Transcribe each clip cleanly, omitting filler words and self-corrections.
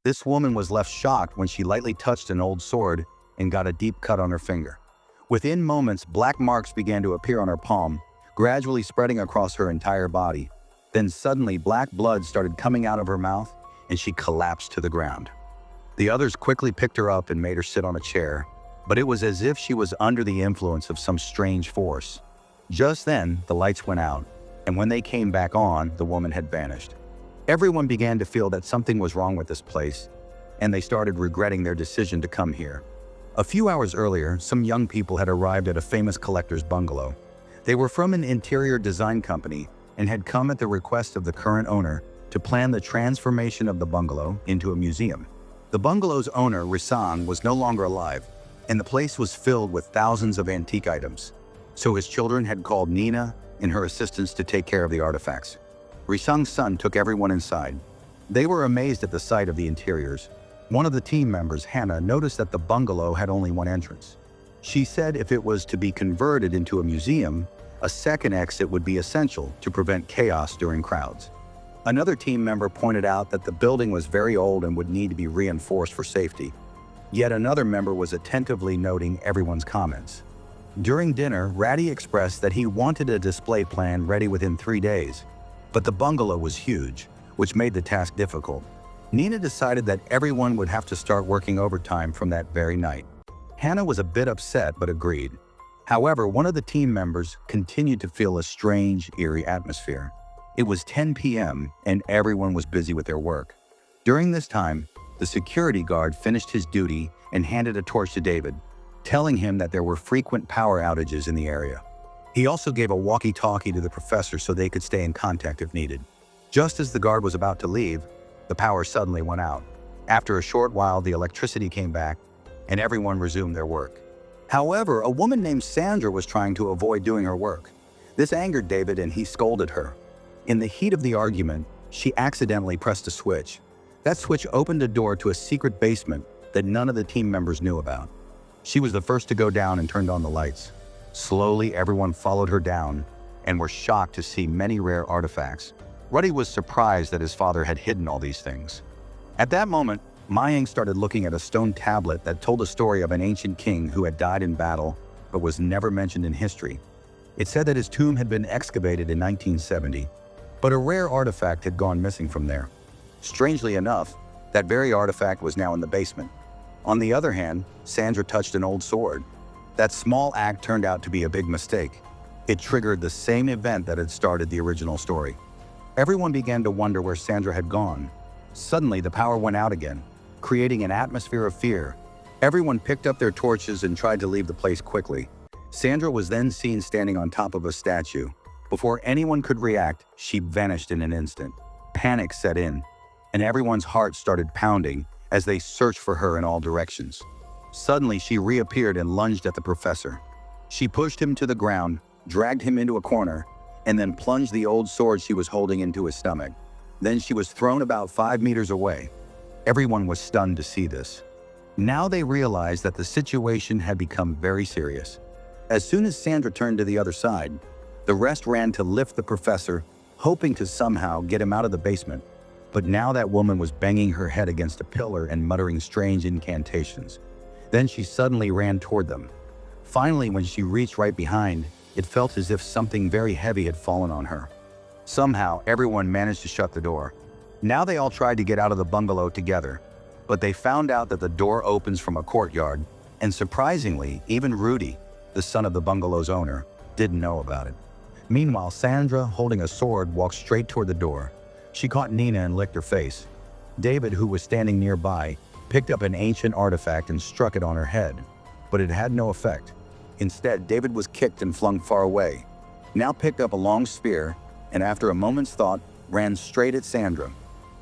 This woman was left shocked when she lightly touched an old sword and got a deep cut on her finger. Within moments, black marks began to appear on her palm, gradually spreading across her entire body. Then suddenly, black blood started coming out of her mouth, and she collapsed to the ground. The others quickly picked her up and made her sit on a chair, but it was as if she was under the influence of some strange force. Just then, the lights went out, and when they came back on, the woman had vanished. Everyone began to feel that something was wrong with this place, and they started regretting their decision to come here. A few hours earlier, some young people had arrived at a famous collector's bungalow. They were from an interior design company and had come at the request of the current owner to plan the transformation of the bungalow into a museum. The bungalow's owner, Risang, was no longer alive, and the place was filled with thousands of antique items. So his children had called Nina and her assistants to take care of the artifacts. Risang's son took everyone inside. They were amazed at the sight of the interiors. One of the team members, Hannah, noticed that the bungalow had only one entrance. She said if it was to be converted into a museum, a second exit would be essential to prevent chaos during crowds. Another team member pointed out that the building was very old and would need to be reinforced for safety. Yet another member was attentively noting everyone's comments. During dinner, Ratty expressed that he wanted a display plan ready within 3 days, but the bungalow was huge, which made the task difficult. Nina decided that everyone would have to start working overtime from that very night. Hannah was a bit upset but agreed. However, one of the team members continued to feel a strange, eerie atmosphere. It was 10 p.m. and everyone was busy with their work. During this time, the security guard finished his duty and handed a torch to David, telling him that there were frequent power outages in the area. He also gave a walkie-talkie to the professor so they could stay in contact if needed. Just as the guard was about to leave, the power suddenly went out. After a short while, the electricity came back, and everyone resumed their work. However, a woman named Sandra was trying to avoid doing her work. This angered David, and he scolded her. In the heat of the argument, she accidentally pressed a switch. That switch opened a door to a secret basement that none of the team members knew about. She was the first to go down and turned on the lights. Slowly, everyone followed her down and were shocked to see many rare artifacts. Ruddy was surprised that his father had hidden all these things. At that moment, Mayang started looking at a stone tablet that told a story of an ancient king who had died in battle but was never mentioned in history. It said that his tomb had been excavated in 1970, but a rare artifact had gone missing from there. Strangely enough, that very artifact was now in the basement. On the other hand, Sandra touched an old sword. That small act turned out to be a big mistake. It triggered the same event that had started the original story. Everyone began to wonder where Sandra had gone. Suddenly, the power went out again, creating an atmosphere of fear. Everyone picked up their torches and tried to leave the place quickly. Sandra was then seen standing on top of a statue. Before anyone could react, she vanished in an instant. Panic set in, and everyone's heart started pounding as they searched for her in all directions. Suddenly, she reappeared and lunged at the professor. She pushed him to the ground, dragged him into a corner, and then plunged the old sword she was holding into his stomach. Then she was thrown about 5 meters away. Everyone was stunned to see this. Now they realized that the situation had become very serious. As soon as Sandra turned to the other side, the rest ran to lift the professor, hoping to somehow get him out of the basement. But now that woman was banging her head against a pillar and muttering strange incantations. Then she suddenly ran toward them. Finally, when she reached right behind, it felt as if something very heavy had fallen on her. Somehow, everyone managed to shut the door. Now they all tried to get out of the bungalow together, but they found out that the door opens from a courtyard, and surprisingly, even Rudy, the son of the bungalow's owner, didn't know about it. Meanwhile, Sandra, holding a sword, walked straight toward the door. She caught Nina and licked her face. David, who was standing nearby, picked up an ancient artifact and struck it on her head, but it had no effect. Instead, David was kicked and flung far away. Now picked up a long spear, and after a moment's thought, ran straight at Sandra.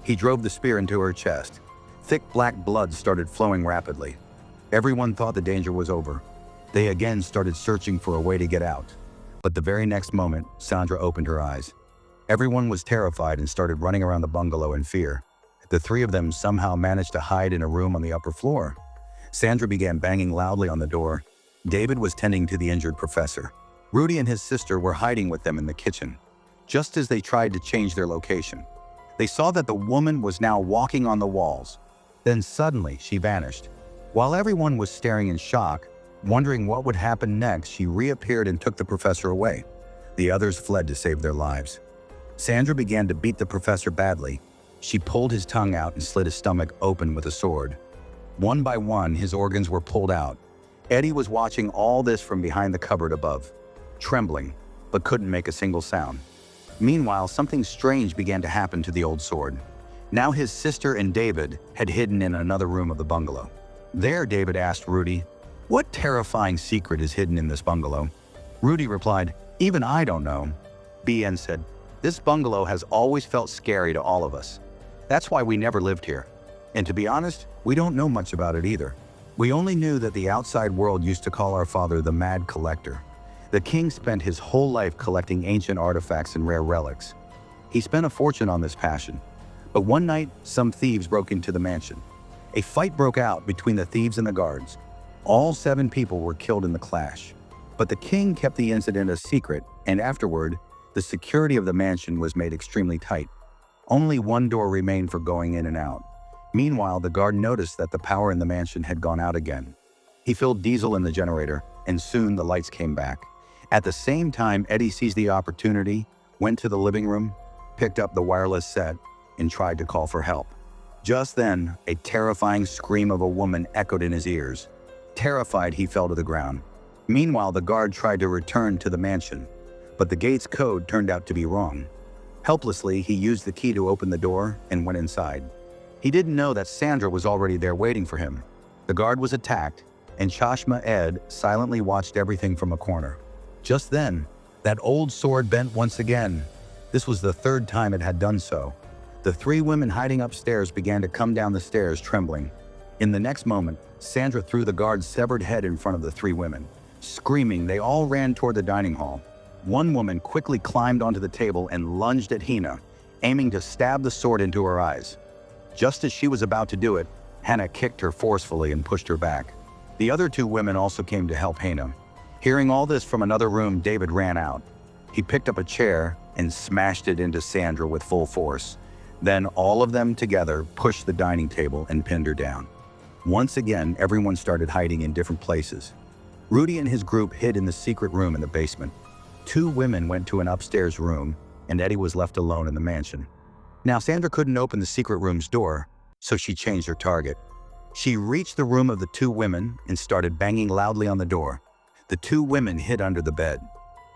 He drove the spear into her chest. Thick black blood started flowing rapidly. Everyone thought the danger was over. They again started searching for a way to get out. But the very next moment, Sandra opened her eyes. Everyone was terrified and started running around the bungalow in fear. The three of them somehow managed to hide in a room on the upper floor. Sandra began banging loudly on the door. David was tending to the injured professor. Rudy and his sister were hiding with them in the kitchen. Just as they tried to change their location, they saw that the woman was now walking on the walls. Then suddenly, she vanished. While everyone was staring in shock, wondering what would happen next, she reappeared and took the professor away. The others fled to save their lives. Sandra began to beat the professor badly. She pulled his tongue out and slit his stomach open with a sword. One by one, his organs were pulled out. Eddie was watching all this from behind the cupboard above, trembling, but couldn't make a single sound. Meanwhile, something strange began to happen to the old sword. Now his sister and David had hidden in another room of the bungalow. There, David asked Rudy, "What terrifying secret is hidden in this bungalow?" Rudy replied, "Even I don't know." BN said, "This bungalow has always felt scary to all of us. That's why we never lived here. And to be honest, we don't know much about it either. We only knew that the outside world used to call our father the Mad Collector. The king spent his whole life collecting ancient artifacts and rare relics. He spent a fortune on this passion. But one night, some thieves broke into the mansion. A fight broke out between the thieves and the guards. All 7 people were killed in the clash. But the king kept the incident a secret, and afterward, the security of the mansion was made extremely tight. Only one door remained for going in and out. Meanwhile, the guard noticed that the power in the mansion had gone out again. He filled diesel in the generator, and soon the lights came back. At the same time, Eddie seized the opportunity, went to the living room, picked up the wireless set, and tried to call for help. Just then, a terrifying scream of a woman echoed in his ears. Terrified, he fell to the ground. Meanwhile, the guard tried to return to the mansion, but the gate's code turned out to be wrong. Helplessly, he used the key to open the door and went inside. He didn't know that Sandra was already there waiting for him. The guard was attacked, and Chashma Ed silently watched everything from a corner. Just then, that old sword bent once again. This was the 3rd time it had done so. The 3 women hiding upstairs began to come down the stairs trembling. In the next moment, Sandra threw the guard's severed head in front of the 3 women. Screaming, they all ran toward the dining hall. One woman quickly climbed onto the table and lunged at Hina, aiming to stab the sword into her eyes. Just as she was about to do it, Hannah kicked her forcefully and pushed her back. The other 2 women also came to help Hannah. Hearing all this from another room, David ran out. He picked up a chair and smashed it into Sandra with full force. Then all of them together pushed the dining table and pinned her down. Once again, everyone started hiding in different places. Rudy and his group hid in the secret room in the basement. 2 women went to an upstairs room, and Eddie was left alone in the mansion. Now, Sandra couldn't open the secret room's door, so she changed her target. She reached the room of the 2 women and started banging loudly on the door. The 2 women hid under the bed.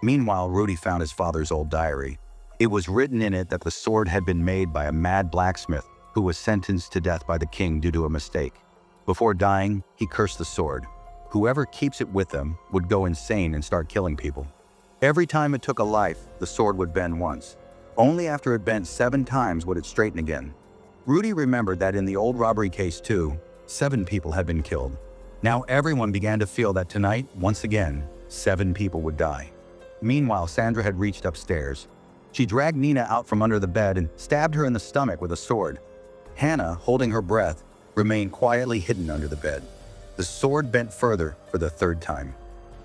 Meanwhile, Rudy found his father's old diary. It was written in it that the sword had been made by a mad blacksmith who was sentenced to death by the king due to a mistake. Before dying, he cursed the sword. Whoever keeps it with them would go insane and start killing people. Every time it took a life, the sword would bend once. Only after it bent 7 times would it straighten again. Rudy remembered that in the old robbery case too, 7 people had been killed. Now everyone began to feel that tonight, once again, 7 people would die. Meanwhile, Sandra had reached upstairs. She dragged Nina out from under the bed and stabbed her in the stomach with a sword. Hannah, holding her breath, remained quietly hidden under the bed. The sword bent further for the 3rd time.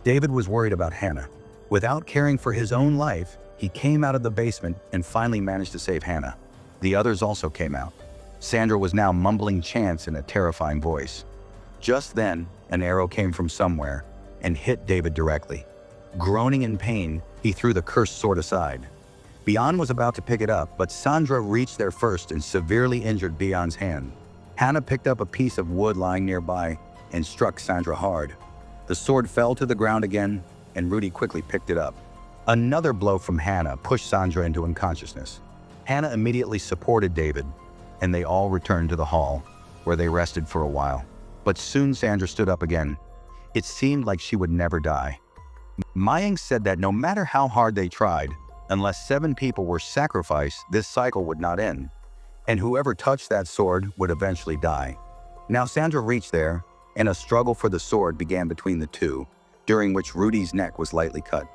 David was worried about Hannah. Without caring for his own life, he came out of the basement and finally managed to save Hannah. The others also came out. Sandra was now mumbling chants in a terrifying voice. Just then, an arrow came from somewhere and hit David directly. Groaning in pain, he threw the cursed sword aside. Bian was about to pick it up, but Sandra reached there first and severely injured Bian's hand. Hannah picked up a piece of wood lying nearby and struck Sandra hard. The sword fell to the ground again, and Rudy quickly picked it up. Another blow from Hannah pushed Sandra into unconsciousness. Hannah immediately supported David, and they all returned to the hall, where they rested for a while. But soon Sandra stood up again. It seemed like she would never die. Mayang said that no matter how hard they tried, unless 7 people were sacrificed, this cycle would not end, and whoever touched that sword would eventually die. Now Sandra reached there, and a struggle for the sword began between the 2, during which Rudy's neck was lightly cut.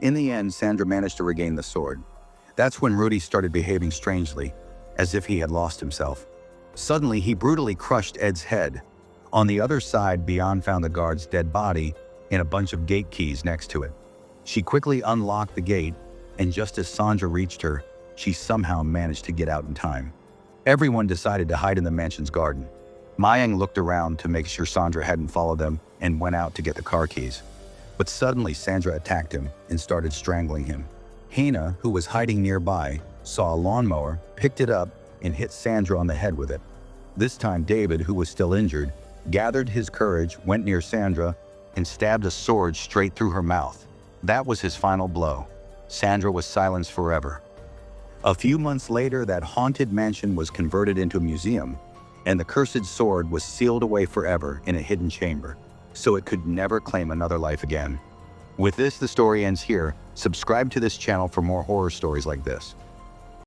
In the end, Sandra managed to regain the sword. That's when Rudy started behaving strangely, as if he had lost himself. Suddenly, he brutally crushed Ed's head. On the other side, Bian found the guard's dead body and a bunch of gate keys next to it. She quickly unlocked the gate, and just as Sandra reached her, she somehow managed to get out in time. Everyone decided to hide in the mansion's garden. Mayang looked around to make sure Sandra hadn't followed them and went out to get the car keys. But suddenly Sandra attacked him and started strangling him. Hina, who was hiding nearby, saw a lawnmower, picked it up, and hit Sandra on the head with it. This time David, who was still injured, gathered his courage, went near Sandra, and stabbed a sword straight through her mouth. That was his final blow. Sandra was silenced forever. A few months later, that haunted mansion was converted into a museum, and the cursed sword was sealed away forever in a hidden chamber, so it could never claim another life again. With this, the story ends here. Subscribe to this channel for more horror stories like this.